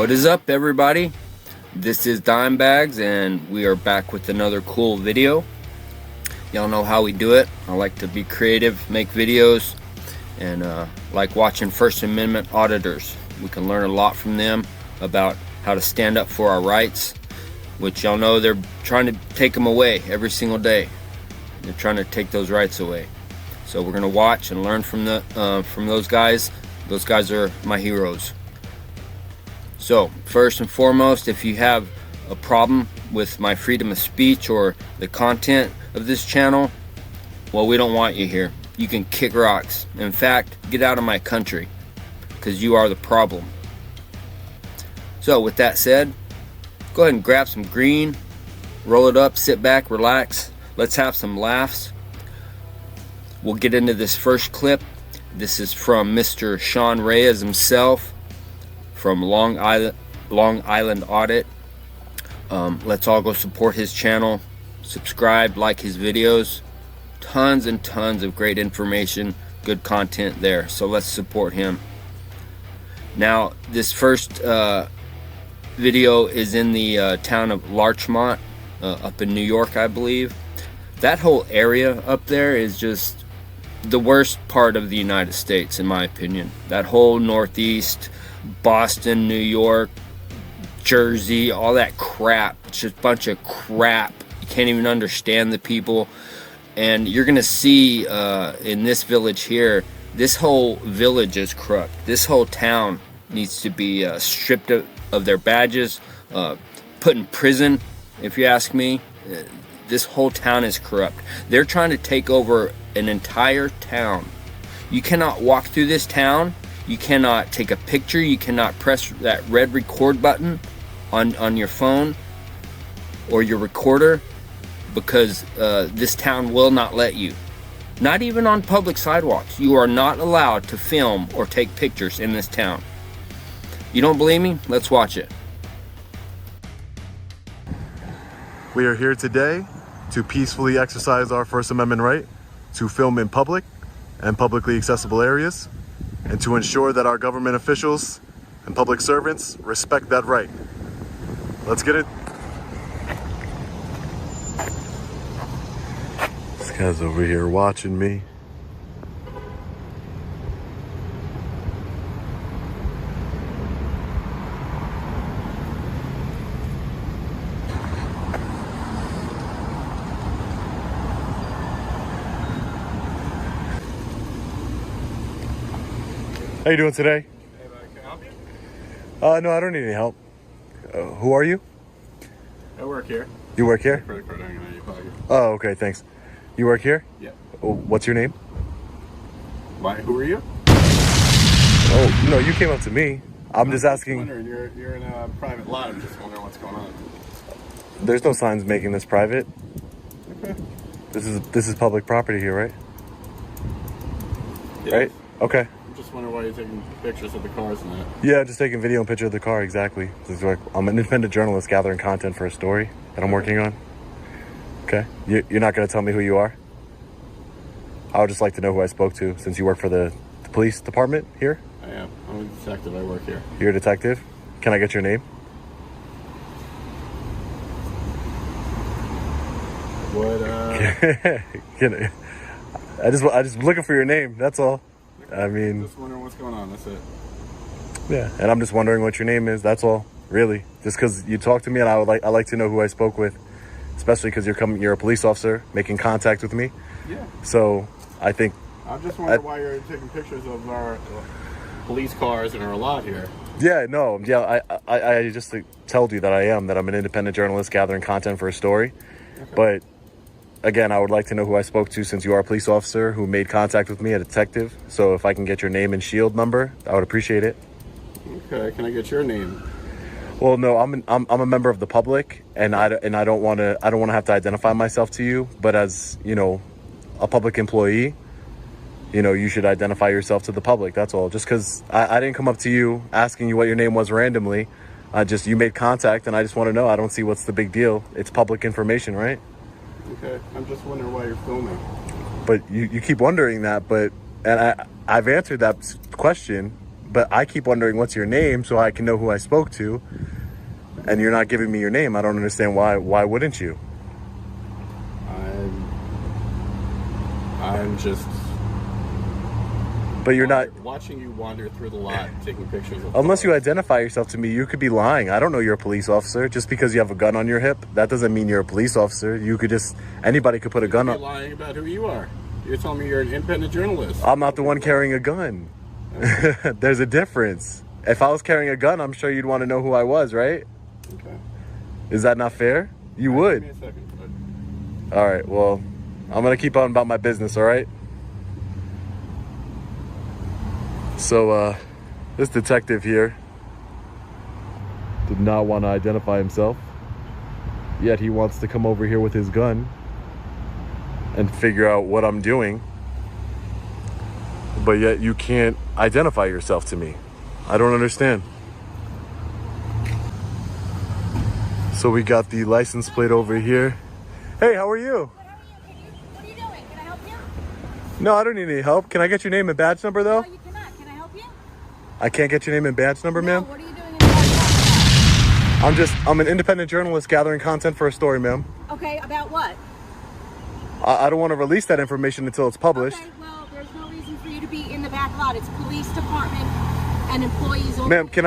What is up, everybody? This is Dimebags, and we are back with another cool video. Y'all know how we do it. I like to be creative, make videos, and like watching First Amendment auditors. We can learn a lot from them about how to stand up for our rights, which y'all know they're trying to take them away every single day. They're trying to take those rights away. So we're gonna watch and learn from those guys. Those guys are my heroes. So first and foremost, if you have a problem with my freedom of speech or the content of this channel, well, we don't want you here. You can kick rocks. In fact, get out of my country, because you are the problem. So with that said, go ahead and grab some green, roll it up, sit back, relax. Let's have some laughs. We'll get into this first clip. This is from Mr. Sean Reyes himself, from Long Island Audit. Let's all go support his channel, subscribe, like his videos. Tons and tons of great information, good content there. So let's support him. Now, this first video is in the town of Larchmont, up in New York, I believe. That whole area up there is just the worst part of the United States, in my opinion. That whole Northeast, Boston, New York, Jersey, all that crap. It's just a bunch of crap. You can't even understand the people. And you're gonna see in this village here, this whole village is corrupt. This whole town needs to be stripped of their badges, put in prison, if you ask me. This whole town is corrupt. They're trying to take over an entire town. You cannot walk through this town. You cannot take a picture. You cannot press that red record button on your phone or your recorder, because this town will not let you. Not even on public sidewalks. You are not allowed to film or take pictures in this town. You don't believe me? Let's watch it. We are here today to peacefully exercise our First Amendment right to film in public and publicly accessible areas, and to ensure that our government officials and public servants respect that right. Let's get it. This guy's over here watching me. How you doing today? Hey, buddy, can I help you? No, I don't need any help. Who are you? I work here. You work here? Credit card hanging out of your pocket. Oh, okay, thanks. You work here? Yeah. What's your name? Why? Who are you? Oh, no, you came up to me. I'm just asking. Wondering, you're in a private lot. I'm just wondering what's going on. There's no signs making this private. Okay. This is public property here, right? Yes. Right? Okay. I'm just wondering why you're taking pictures of the cars and that. Yeah, just taking video and picture of the car, exactly. I'm an independent journalist gathering content for a story that I'm working on. Okay. You're not going to tell me who you are? I would just like to know who I spoke to, since you work for the police department here. I am. I'm a detective. I work here. You're a detective? Can I get your name? What, I just looking for your name, that's all. I mean, just wondering what's going on. That's it. yeah, and I'm just wondering what your name is, that's all, really. Just because you talked to me, and I like to know who I spoke with, especially because you're a police officer making contact with me. Yeah. So I think I'm just wondering why you're taking pictures of our police cars in our lot here. Yeah, no, yeah, I just told you that I'm an independent journalist gathering content for a story. Okay. But again, I would like to know who I spoke to, since you are a police officer who made contact with me, a detective. So if I can get your name and shield number, I would appreciate it. Okay. Can I get your name? Well, no, I'm a member of the public, and I don't want to have to identify myself to you. But as you know, a public employee, you should identify yourself to the public. That's all. Just because I didn't come up to you asking you what your name was randomly. You made contact, and I just want to know. I don't see what's the big deal. It's public information, right? Okay. I'm just wondering why you're filming. But you keep wondering that, and I've answered that question but I keep wondering what's your name so I can know who I spoke to, and you're not giving me your name. I don't understand why. Why wouldn't you? I'm just. But you're not watching you wander through the lot, taking pictures of. unless you cars. identify yourself to me. You could be lying. I don't know you're a police officer. Just because you have a gun on your hip, that doesn't mean you're a police officer. You could just anybody could put a gun You're on. lying about who you are. You're telling me you're an independent journalist. I'm not the one carrying a gun. There's a difference. If I was carrying a gun, I'm sure you'd want to know who I was, right? Okay. Is that not fair? You Give would. me a second. All right. Well, I'm gonna keep on about my business. All right. So, this detective here did not want to identify himself, yet he wants to come over here with his gun and figure out what I'm doing, but yet you can't identify yourself to me. I don't understand. So we got the license plate over here. Hey, how are you? What are you doing? Can I help you? No, I don't need any help. Can I get your name and badge number, though? No, you cannot. Can I help you? I can't get your name and badge number, No, ma'am? what are you doing in the I'm an independent journalist gathering content for a story, ma'am. Okay, about what? I don't want to release that information until it's published. Okay, well, there's no reason for you to be in the back lot. It's police department and employees only. Ma'am, can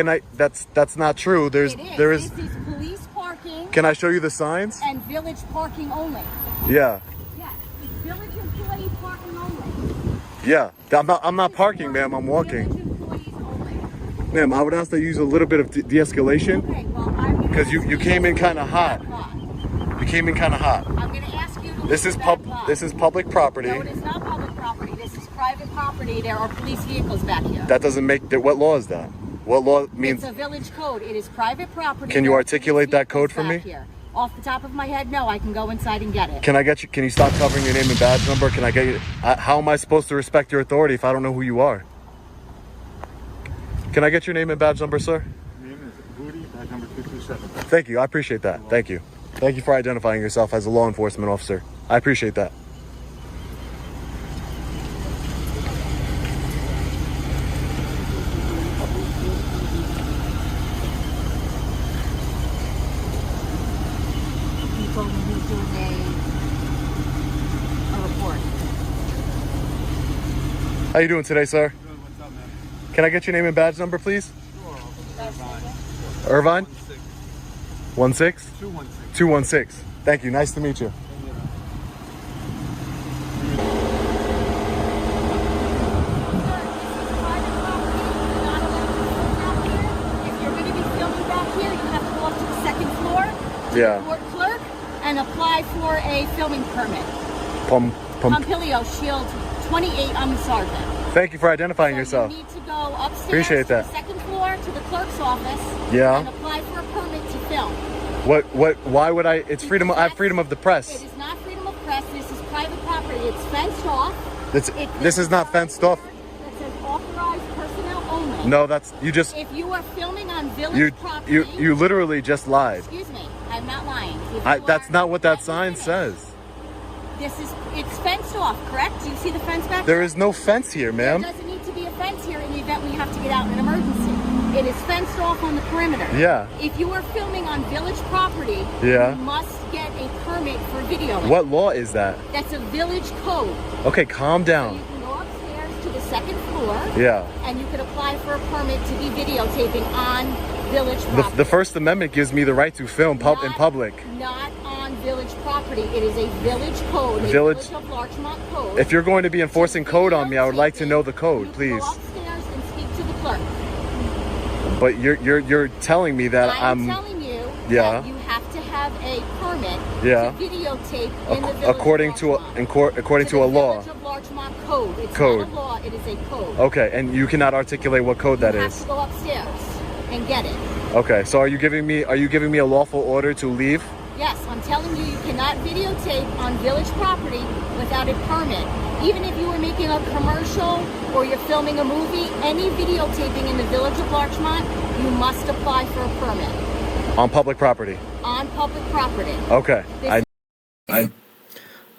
I, that's not true. There is, This is police parking can I show you the signs? and village parking only. Yeah, Yes, it's village employee parking only. yeah. I'm not parking, ma'am, I'm walking. Village employees only. Ma'am, I would ask that you use a little bit of de-escalation. Okay, well, I'm gonna Because you ask came in to kinda the hot. back lot. You came in kind of hot. I'm gonna ask you to This leave is the back lot. this is public property. No, it is not public property. This is private property. There are police vehicles back here. That doesn't make that. What law is that? What law means? It's a village code. It is private property. Can you There are articulate police that code vehicles for me? back here. Off the top of my head, no. I can go inside and get it. Can I get you? Can you stop covering your name and badge number? Can I get you? How am I supposed to respect your authority if I don't know who you are? Can I get your name and badge number, sir? Name is Booty, badge number 227. Thank you. I appreciate that. Thank you. Thank you for identifying yourself as a law enforcement officer. I appreciate that. He told me he's doing a report. How you doing today, sir? Good, what's up, man? Can I get your name and badge number, please? Sure, Irvine? 16? 216. 216. Thank you. Nice to meet you. Yeah. Court clerk and apply for a filming permit. Pompilio Shield 28. I'm the sergeant. Thank you for identifying So yourself. You need to go upstairs Appreciate to that. the second floor to the clerk's office. Yeah. And apply for a permit to film. Why would I? It's freedom. I have freedom of the It press. is not freedom of press. This is private property. It's fenced off. This is not fenced off. It says authorized personnel only. No, that's, you just, If you are filming on village property, you literally just lied. excuse me, I'm not lying. If you That's are- not what that let me sign finish. says. It's fenced off, correct? Do you see the fence back There is no fence here, There ma'am. doesn't need to be a fence here in the event we have to get out in an emergency. It is fenced off on the perimeter. Yeah. If you are filming on village property, Yeah. you must get a permit for videoing. What law is that? That's a village code. Okay, calm So down. you can go upstairs to the second floor. Yeah. And you could apply for a permit to be videotaping on village The property. First Amendment gives me the right to film in Not- public. Not on village property. It is a village code. A Village- village of Larchmont code. If you're going to be enforcing code on me, I would like to know the You code, can please. Go upstairs and speak to the clerk. But you're telling me that I'm telling you Yeah. that you have to have a permit Yeah. to videotape in the village according of to Larchmont. according to a law. Village of Larchmont code. It's Code. not a law. It is a code. Okay, and you cannot articulate what code that You have is. to go upstairs and get it. Okay, so are you giving me a lawful order to leave? Yes, I'm telling you, you cannot videotape on village property without a permit. Even if you were making a commercial or you're filming a movie, any videotaping in the village of Larchmont, you must apply for a permit On public property. on public property. Okay.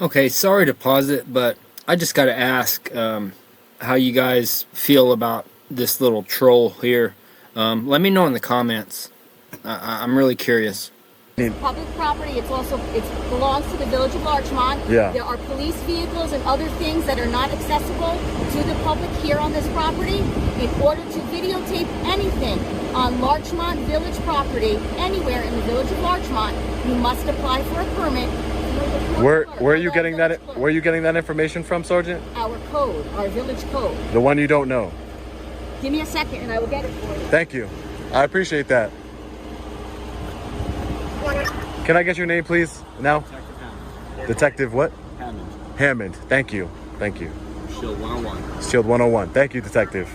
Okay, sorry to pause it, but I just got to ask how you guys feel about this little troll here? Let me know in the comments. I'm really curious. Public property. It belongs to the Village of Larchmont. Yeah. There are police vehicles and other things that are not accessible to the public here on this property. In order to videotape anything on Larchmont Village property, anywhere in the Village of Larchmont, you must apply for a permit. Where are you getting that? Where are you getting that information from, Sergeant? Our code, our village code. The one you don't know. Give me a second and I will get it for you. Thank you. I appreciate that. Can I get your name, please? Now? Detective what? Hammond. Thank you. Thank you. Shield 101. Shield 101. Thank you, Detective.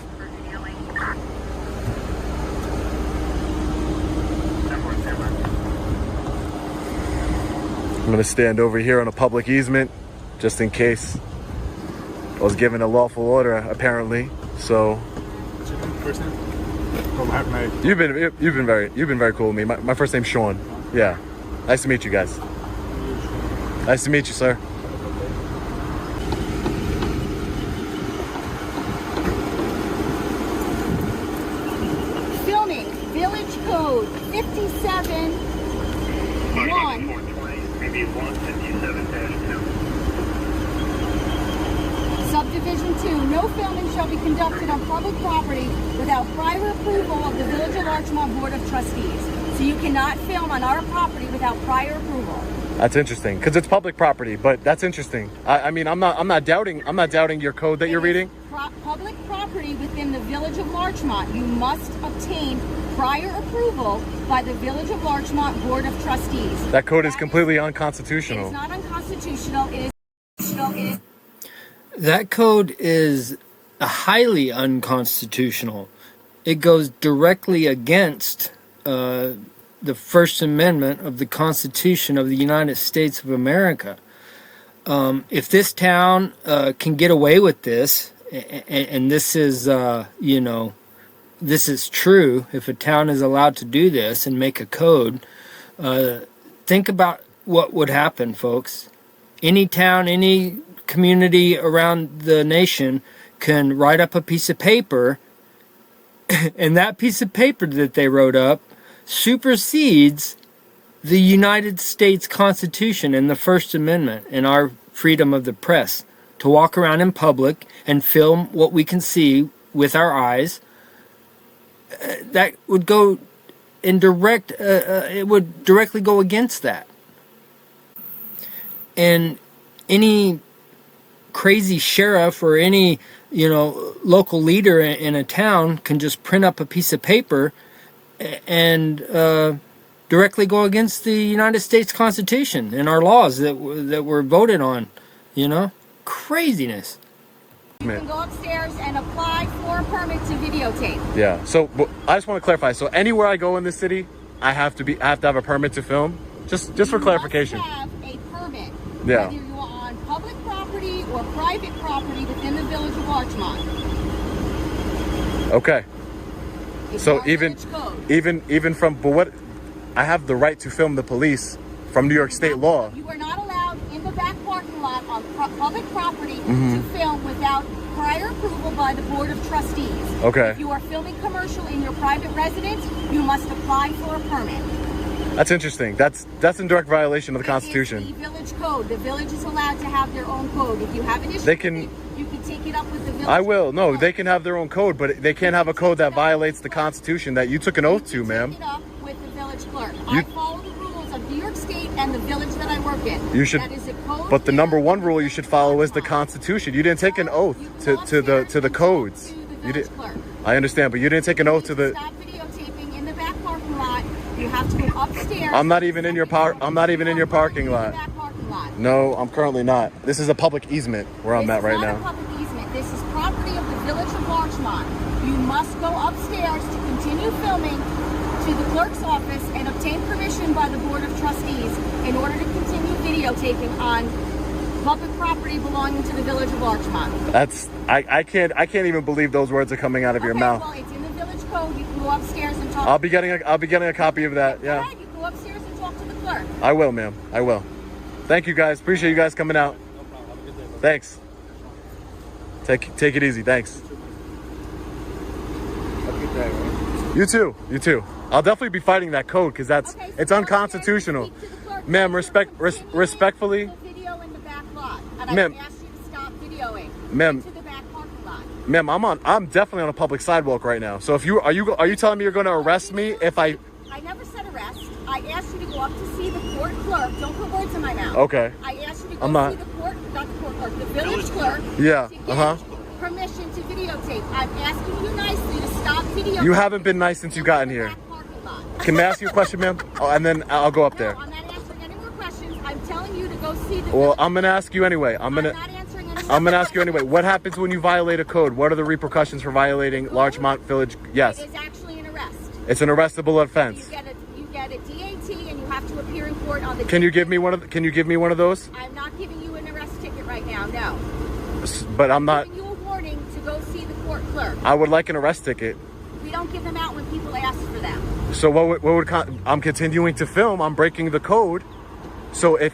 I'm going to stand over here on a public easement just in case. I was given a lawful order, apparently. So First name? Oh, you've been very cool with me. My first name's Sean. Yeah. Nice to meet you guys. Nice to meet you, sir. Filming, Village Code 57-1. Subdivision 2, no filming shall be conducted on public property without prior approval of the Village of Larchmont Board of Trustees. So you cannot film on our property without prior approval. That's interesting because it's public property, but that's interesting. I mean, I'm not doubting your code that you're reading. Public property within the Village of Larchmont, you must obtain prior approval by the Village of Larchmont Board of Trustees. That code is completely unconstitutional. It is not unconstitutional. It is. That code is highly unconstitutional. It goes directly against the First Amendment of the Constitution of the United States of America. If this town can get away with this, and this is, this is true, if a town is allowed to do this and make a code, think about what would happen, folks. Any town, any community around the nation can write up a piece of paper, and that piece of paper that they wrote up supersedes the United States Constitution and the First Amendment and our freedom of the press to walk around in public and film what we can see with our eyes. That would go in direct, it would directly go against that. And any crazy sheriff or any, local leader in a town can just print up a piece of paper and directly go against the United States Constitution and our laws that were voted on. Craziness. You can go upstairs and apply for a permit to videotape. Yeah. So I just want to clarify. So anywhere I go in this city, I have to have a permit to film. Just for clarification. You must have a permit. Yeah. Whether you're on public property or private property within the Village of Larchmont. Okay. It's So our even from, but what, I have the right to film the police from New York State law. You are not allowed in the back parking lot on public property to film without prior approval by the Board of Trustees. Okay. If you are filming commercial in your private residence, you must apply for a permit. That's interesting. That's in direct violation of the Constitution. It is the village code. The village is allowed to have their own code. If you have an issue, They can- with it, you can take it up with the village. I will. No, code. they can have their own code, but they can't have a code that violates the Constitution that you took an oath to, ma'am. Take it up with the village clerk. I follow the rules of New York State and the village that I work in. You should. That is a code But the here number one in the rule you village should of follow is the Larchmont. Constitution. You didn't take an oath You to go the upstairs and codes. talk to the You village did. clerk. I understand, but you didn't take an oath to the. Stop videotaping in the back parking lot. You have to go upstairs. I'm not even in your I'm not even in your parking lot. Back parking lot. No, I'm currently not. This is a public easement where I'm at right This is now. not a public easement. This is property of the Village of Larchmont. You must go upstairs to continue filming to the clerk's office and obtain permission by the Board of Trustees in order to continue videotaping on public property belonging to the Village of Larchmont. I can't even believe those words are coming out of your mouth. Well, it's in the village code. You can go upstairs and talk. I'll be getting a copy of that. Go Yeah. ahead, you go upstairs and talk to the clerk. I will, ma'am. I will. Thank you guys. Appreciate you guys coming out. Thanks. Take it easy. Thanks. You too. You too. I'll definitely be fighting that code because that's Okay, so it's go unconstitutional. upstairs and speak to the clerk. Ma'am, You're respectfully, continuing the video in the back lot, and Ma'am. I asked you to stop videoing. Ma'am. Into the back parking lot. ma'am, I'm definitely on a public sidewalk right now. So if are you telling me you're going to arrest me if I? I never said arrest. I asked you to go up to see the court clerk. Don't put words in my mouth. Okay. I asked you to I'm go not. see the court, not the court clerk, the village clerk. Yeah. To get permission to videotape. I'm asking you nicely to stop videotaping. You haven't been nice since you gotten here. Can I ask you a question, ma'am? Oh, and then I'll go up there. No, I'm not answering any more questions. I'm telling you to go see the. Well, I'm gonna ask you anyway. I'm not answering any more I'm gonna ask you anyway. What happens when you violate a code? What are the repercussions for violating Larchmont Village? Yes. It is actually an arrest. It's an arrestable offense. You get a DAT and you have to appear in court on the. Can you give me one of those? I'm not giving you an arrest ticket right now. No. But I'm not. Giving you a warning to go see the court clerk. I would like an arrest ticket. We don't give them out when people ask for them. So I'm continuing to film. I'm breaking the code. So if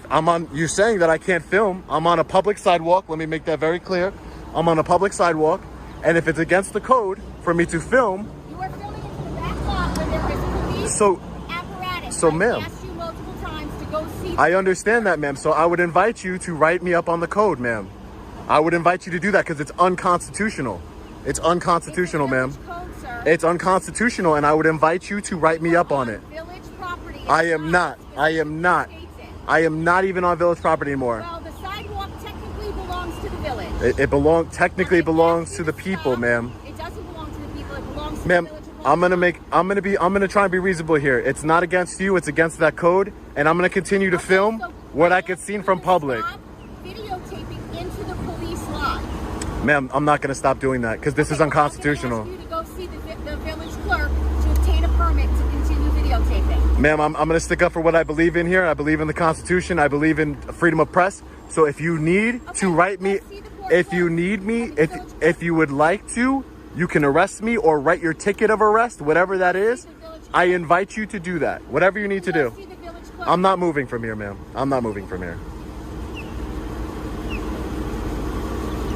you're saying that I can't film. I'm on a public sidewalk. Let me make that very clear. I'm on a public sidewalk, and if it's against the code for me to film. You are filming into the back lot where there is police apparatus. So, ma'am. I asked you multiple times to go see. I understand that, ma'am. So I would invite you to write me up on the code, ma'am. I would invite you to do that because it's unconstitutional. It's unconstitutional, ma'am. It's unconstitutional, and I would invite you to write me up on it. Village property. I am not. I am not. I am not even on village property anymore. Well, the sidewalk technically belongs to the village. It technically belongs to the people, ma'am. It doesn't belong to the people. It belongs to Ma'am, the village. I'm gonna try and be reasonable here. It's not against you, it's against that code, and I'm gonna continue to film what I can see from public. Stop videotaping into the police lot. Ma'am, I'm not gonna stop doing that because this is unconstitutional. I'm going to ask you to go see the village clerk to obtain a permit to continue videotaping. Ma'am, I'm gonna stick up for what I believe in here. I believe in the Constitution. I believe in freedom of press. So if you need to write me, if you need me, if you would like to, you can arrest me or write your ticket of arrest, whatever that is. I invite you to do that. Whatever you need to do. I'm not moving from here, ma'am. I'm not moving from here.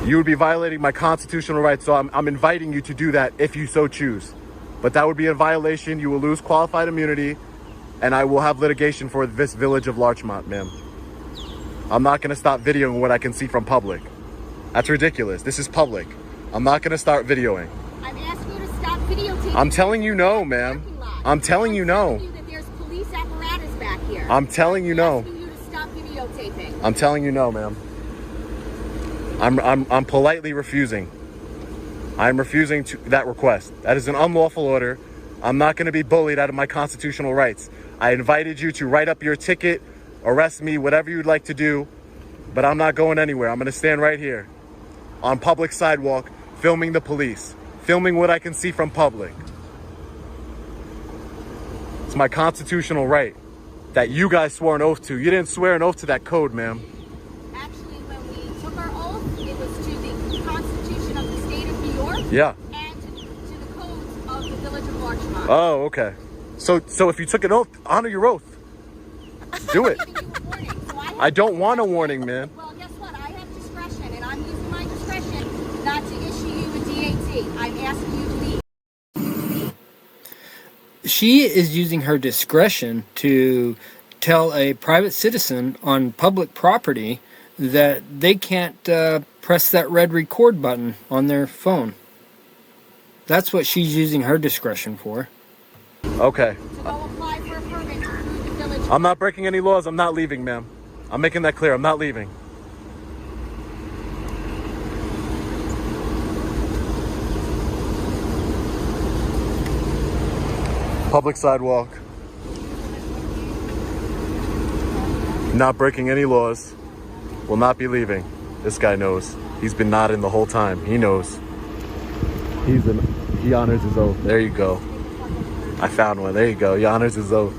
You would be violating my constitutional rights, so I'm inviting you to do that if you so choose. But that would be a violation. You will lose qualified immunity, and I will have litigation for this village of Larchmont, ma'am. I'm not going to stop videoing what I can see from public. That's ridiculous. This is public. I'm not going to start videoing. I'm asking you to stop videotaping. I'm telling you no, ma'am. I'm telling you no. I'm telling you that there's police apparatus back here. I'm telling you no. I'm asking you to stop videotaping. I'm telling you no, ma'am. I'm politely refusing. I'm refusing that request. That is an unlawful order. I'm not going to be bullied out of my constitutional rights. I invited you to write up your ticket, arrest me, whatever you'd like to do, but I'm not going anywhere. I'm going to stand right here on public sidewalk, filming the police, filming what I can see from public. It's my constitutional right that you guys swore an oath to. You didn't swear an oath to that code, ma'am. Actually, when we took our oath, it was to the Constitution of the state of New York. Yeah. And to the codes of the village of Larchmont. Oh, okay. So if you took an oath, honor your oath. Do it. I'm giving you a warning, so I don't want a warning, man. Well, guess what? I have discretion, and I'm using my discretion not to issue you a DAT. I'm asking you to leave. She is using her discretion to tell a private citizen on public property that they can't press that red record button on their phone. That's what she's using her discretion for. Okay. To go apply for a permit through the village. I'm not breaking any laws. I'm not leaving, ma'am. I'm making that clear. I'm not leaving. Public sidewalk. Not breaking any laws. Will not be leaving. This guy knows. He's been nodding the whole time. He knows. He honors his oath. There you go. I found one. There you go. He honors his oath.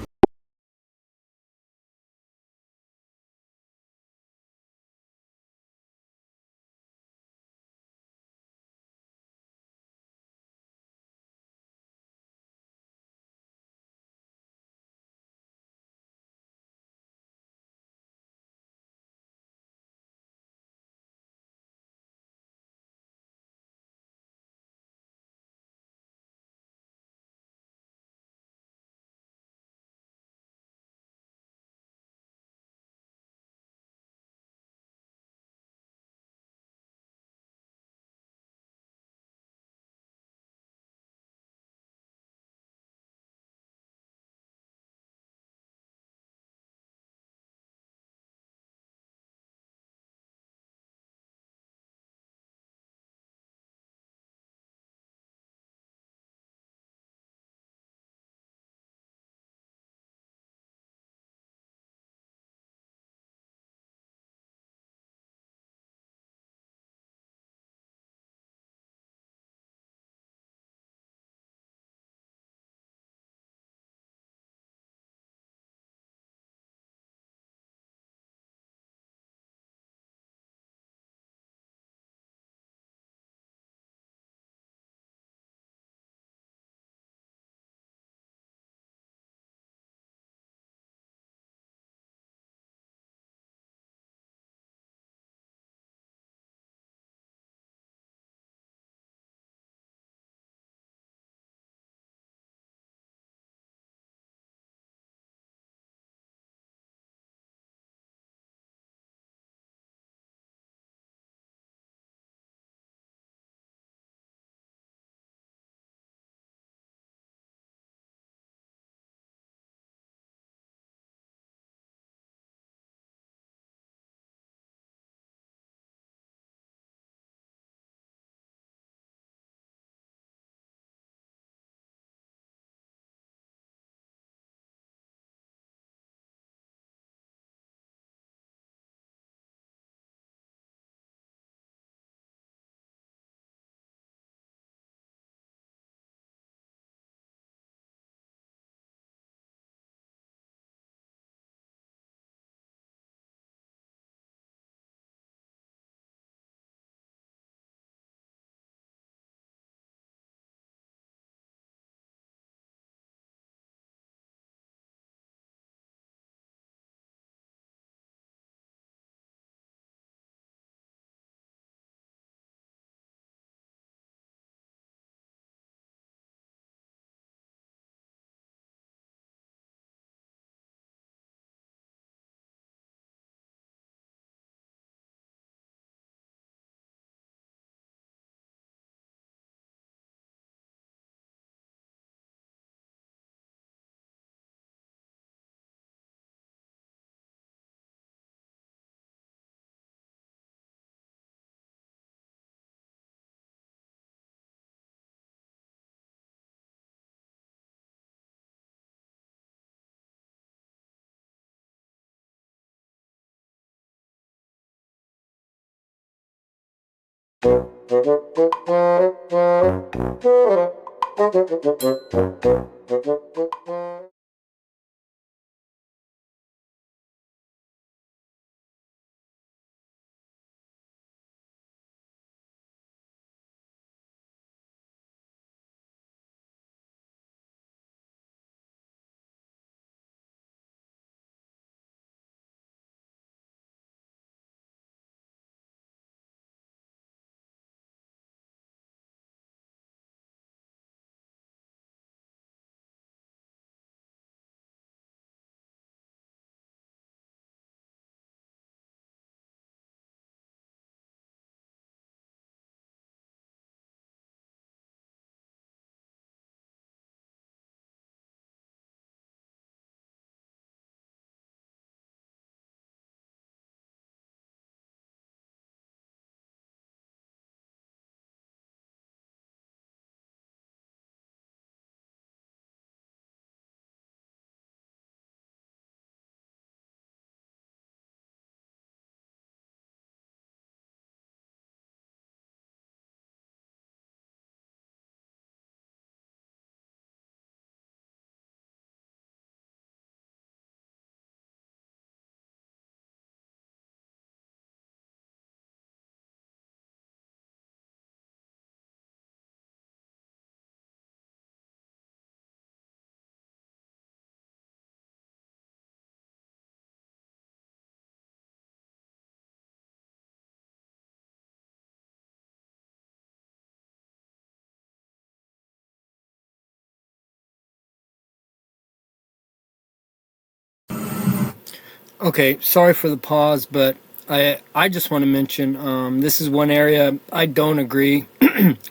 Okay, sorry for the pause, but I just want to mention this is one area I don't agree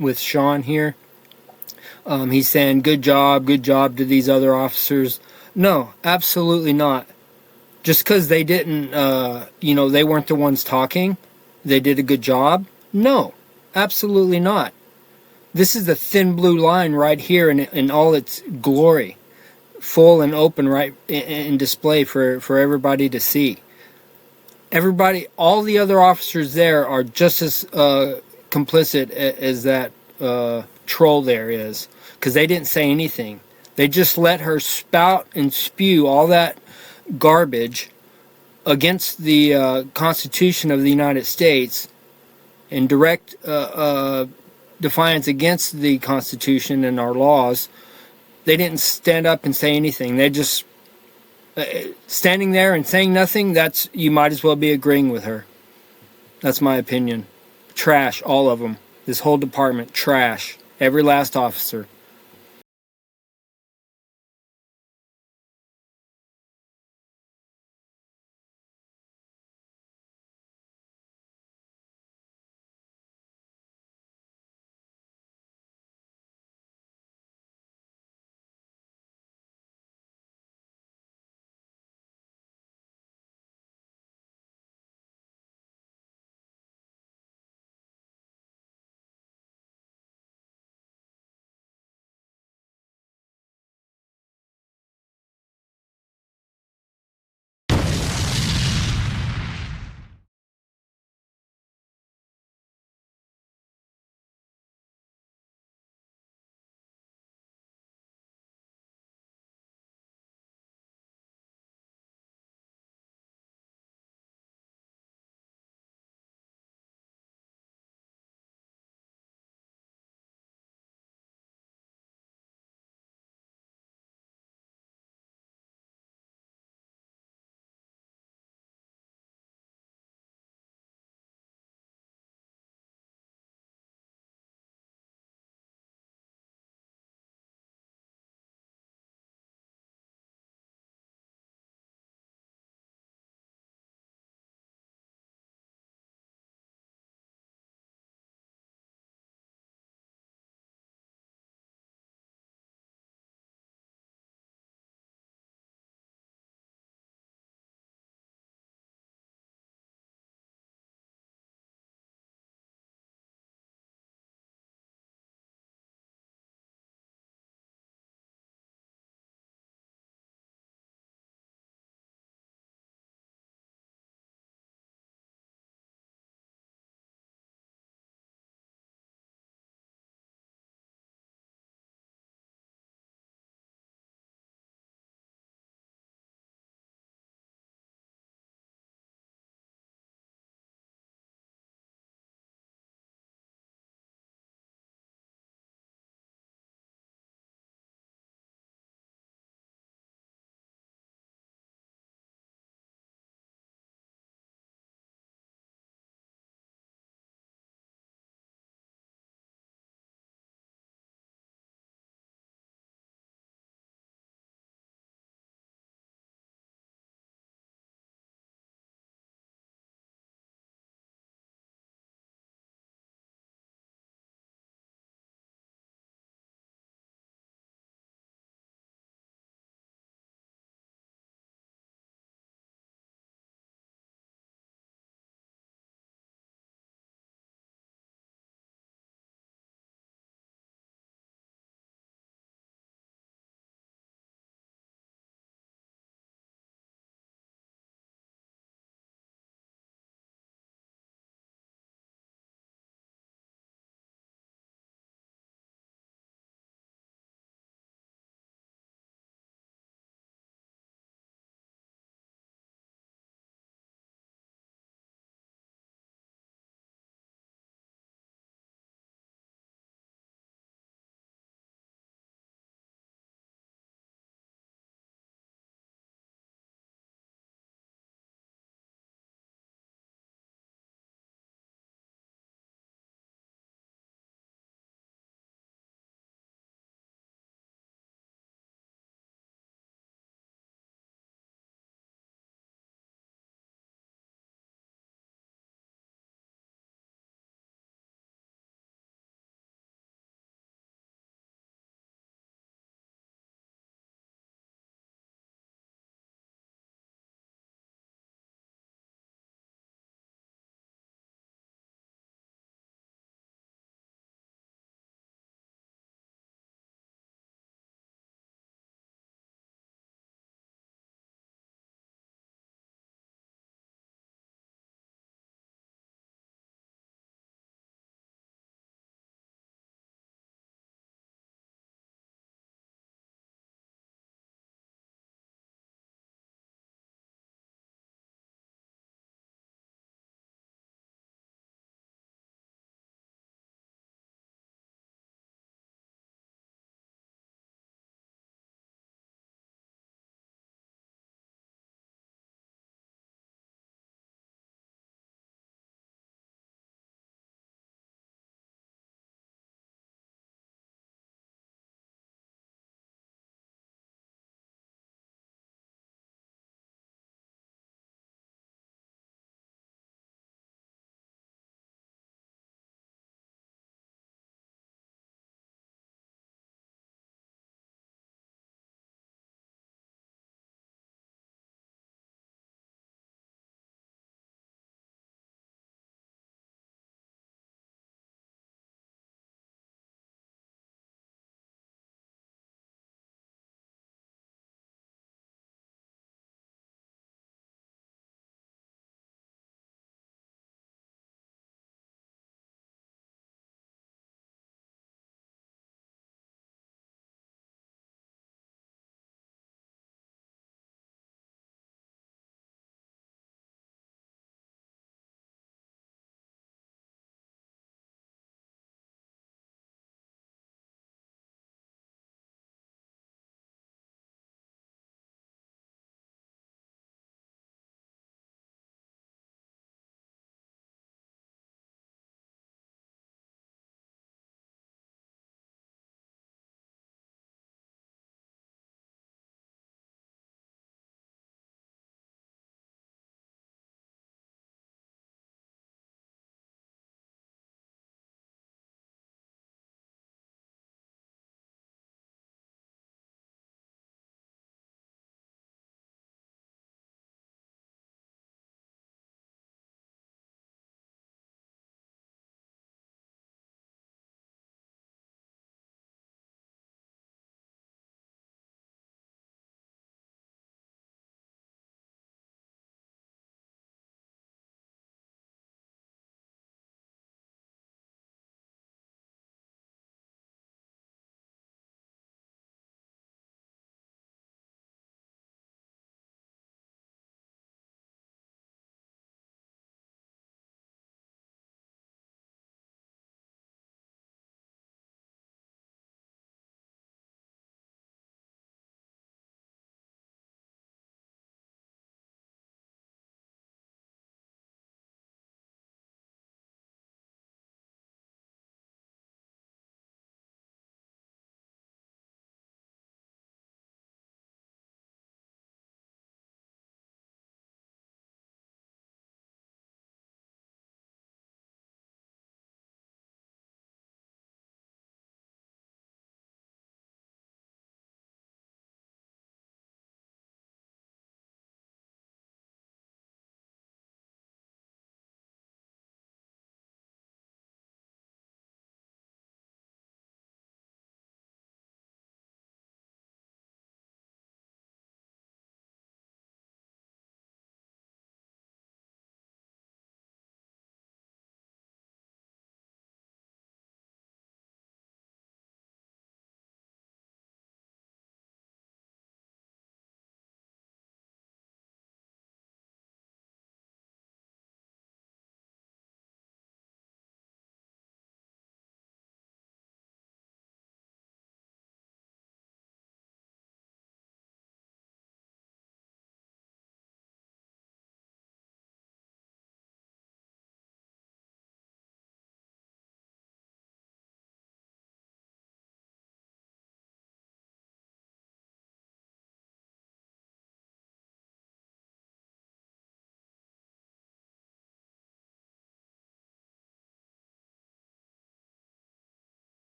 with Sean here. He's saying good job to these other officers. No, absolutely not. Just because they didn't, they weren't the ones talking, they did a good job. No, absolutely not. This is the thin blue line right here in all its glory, full and open, right in display for everybody to see. Everybody, all the other officers there are just as complicit as that troll there is, because they didn't say anything. They just let her spout and spew all that garbage against the Constitution of the United States, in direct defiance against the Constitution and our laws. They didn't stand up and say anything. They just standing there and saying nothing. That's, you might as well be agreeing with her. That's my opinion. Trash, all of them. This whole department, trash. Every last officer.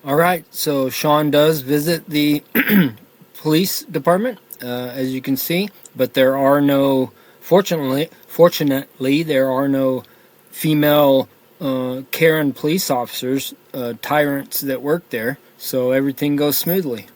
All right, so Sean does visit the police department, as you can see, but there are no, fortunately, there are no female Karen police officers, tyrants that work there, so everything goes smoothly.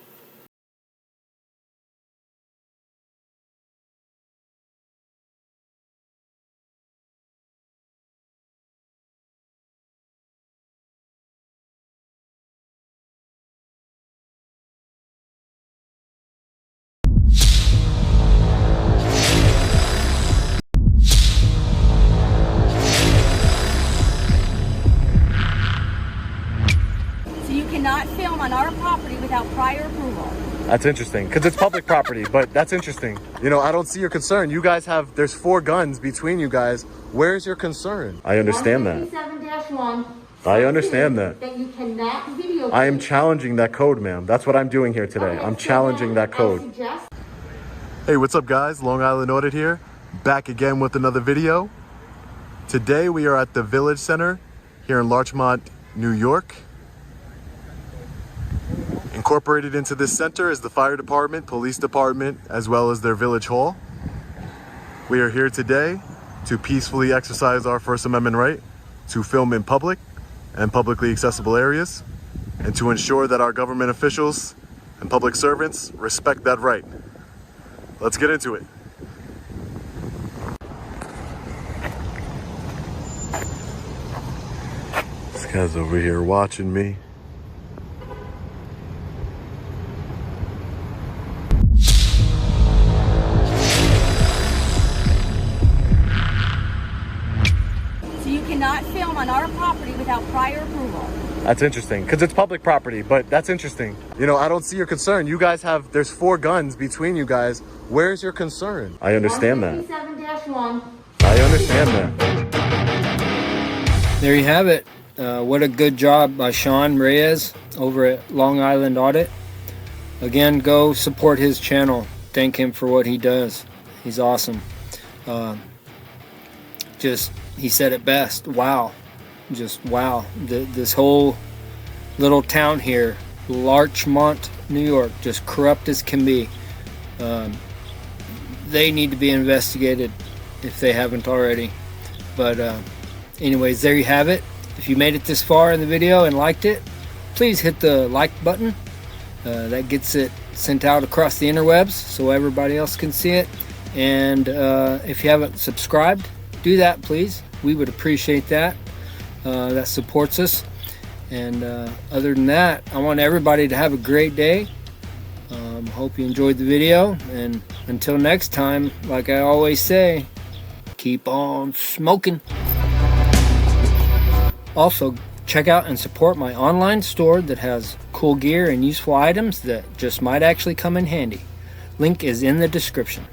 So you cannot film on our property without prior approval. That's interesting, because it's public property, but that's interesting. You know, I don't see your concern. You guys have, there's 4 guns between you guys. Where's your concern? I understand that. 157-1. I understand that. That you cannot videotape. I am challenging that code, ma'am. That's what I'm doing here today. Okay, I'm so challenging then that code. I suggest. Hey, what's up guys? Long Island Audit here. Back again with another video. Today we are at the Village Center here in Larchmont, New York. Incorporated into this center is the fire department, police department, as well as their village hall. We are here today to peacefully exercise our First Amendment right to film in public and publicly accessible areas, and to ensure that our government officials and public servants respect that right. Let's get into it. This guy's over here watching me. So you cannot film on our property without prior approval. That's interesting, because it's public property, but that's interesting. You know, I don't see your concern. You guys have, there's 4 guns between you guys. Where's your concern? I understand that. 157-1. I understand that. There you have it. What a good job by Sean Reyes over at Long Island Audit. Again, go support his channel. Thank him for what he does. He's awesome. He said it best. Wow. Just wow. This whole little town here, Larchmont, New York, just corrupt as can be. They need to be investigated if they haven't already. But anyways, there you have it. If you made it this far in the video and liked it, please hit the like button. That gets it sent out across the interwebs so everybody else can see it. And if you haven't subscribed, do that please. We would appreciate that. That supports us. And other than that, I want everybody to have a great day. Hope you enjoyed the video, and until next time, like I always say, keep on smoking. Also, check out and support my online store that has cool gear and useful items that just might actually come in handy. Link is in the description.